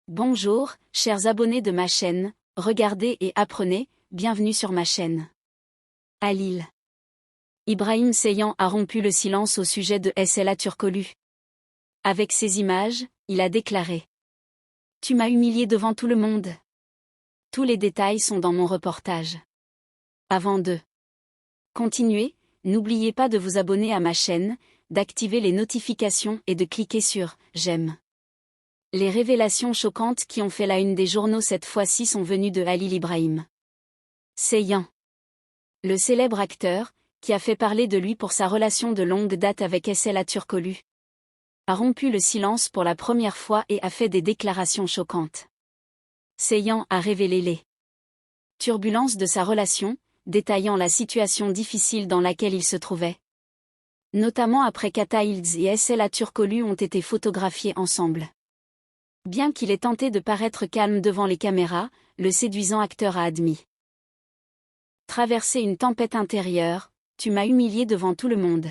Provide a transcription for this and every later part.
Bonjour, chers abonnés de ma chaîne, regardez et apprenez, bienvenue sur ma chaîne. À Lille. Ibrahim Seihan a rompu le silence au sujet de SLA Turkoglu. Avec ces images, il a déclaré: « Tu m'as humilié devant tout le monde. » Tous les détails sont dans mon reportage. Avant de continuer, n'oubliez pas de vous abonner à ma chaîne, d'activer les notifications et de cliquer sur « J'aime ». Les révélations choquantes qui ont fait la une des journaux cette fois-ci sont venues de Halil Ibrahim Seihan. Le célèbre acteur, qui a fait parler de lui pour sa relation de longue date avec SLA Turkoglu, a rompu le silence pour la première fois et a fait des déclarations choquantes. Seihan a révélé les turbulences de sa relation, détaillant la situation difficile dans laquelle il se trouvait. Notamment après qu'Atta Yıldız et SLA Turkoglu ont été photographiés ensemble. Bien qu'il ait tenté de paraître calme devant les caméras, le séduisant acteur a admis traverser une tempête intérieure. Tu m'as humilié devant tout le monde.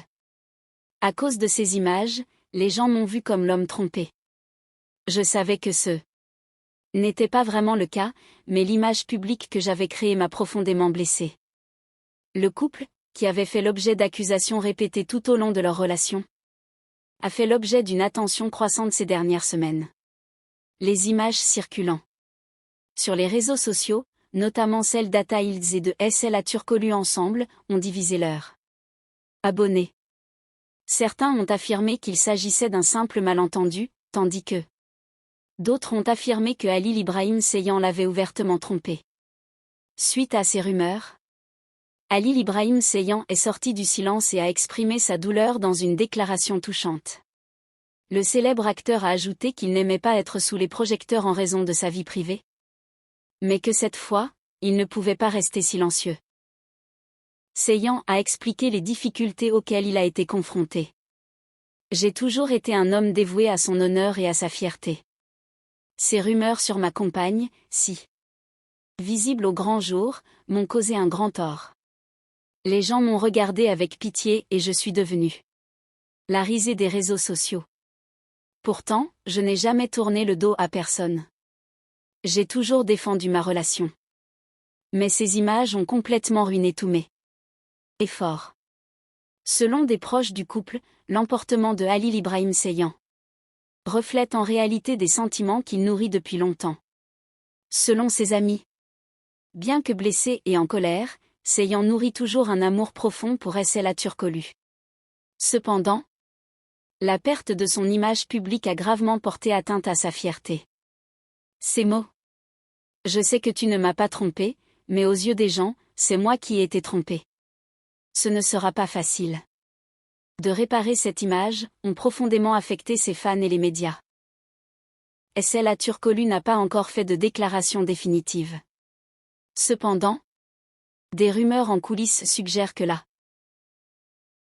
À cause de ces images, les gens m'ont vu comme l'homme trompé. Je savais que ce n'était pas vraiment le cas, mais l'image publique que j'avais créée m'a profondément blessé. Le couple, qui avait fait l'objet d'accusations répétées tout au long de leur relation, a fait l'objet d'une attention croissante ces dernières semaines. Les images circulant sur les réseaux sociaux, notamment celles d'Atta Yıldız et de SLA Turkoglu ensemble, ont divisé leurs abonnés. Certains ont affirmé qu'il s'agissait d'un simple malentendu, tandis que d'autres ont affirmé que Halil Ibrahim Seihan l'avait ouvertement trompé. Suite à ces rumeurs, Halil Ibrahim Seihan est sorti du silence et a exprimé sa douleur dans une déclaration touchante. Le célèbre acteur a ajouté qu'il n'aimait pas être sous les projecteurs en raison de sa vie privée, mais que cette fois, il ne pouvait pas rester silencieux. Seihan a expliqué les difficultés auxquelles il a été confronté. « J'ai toujours été un homme dévoué à son honneur et à sa fierté. Ces rumeurs sur ma compagne, si visibles au grand jour, m'ont causé un grand tort. Les gens m'ont regardé avec pitié et je suis devenu la risée des réseaux sociaux. Pourtant, je n'ai jamais tourné le dos à personne. J'ai toujours défendu ma relation. Mais ces images ont complètement ruiné tous mes efforts. » Selon des proches du couple, l'emportement de Halil Ibrahim Seihan reflète en réalité des sentiments qu'il nourrit depuis longtemps. Selon ses amis, bien que blessé et en colère, Seihan nourrit toujours un amour profond pour SLA Turkoglu. Cependant, la perte de son image publique a gravement porté atteinte à sa fierté. Ces mots: « Je sais que tu ne m'as pas trompé, mais aux yeux des gens, c'est moi qui ai été trompé. Ce ne sera pas facile de réparer cette image », ont profondément affecté ses fans et les médias. SLA Turkoglu n'a pas encore fait de déclaration définitive. Cependant, des rumeurs en coulisses suggèrent que la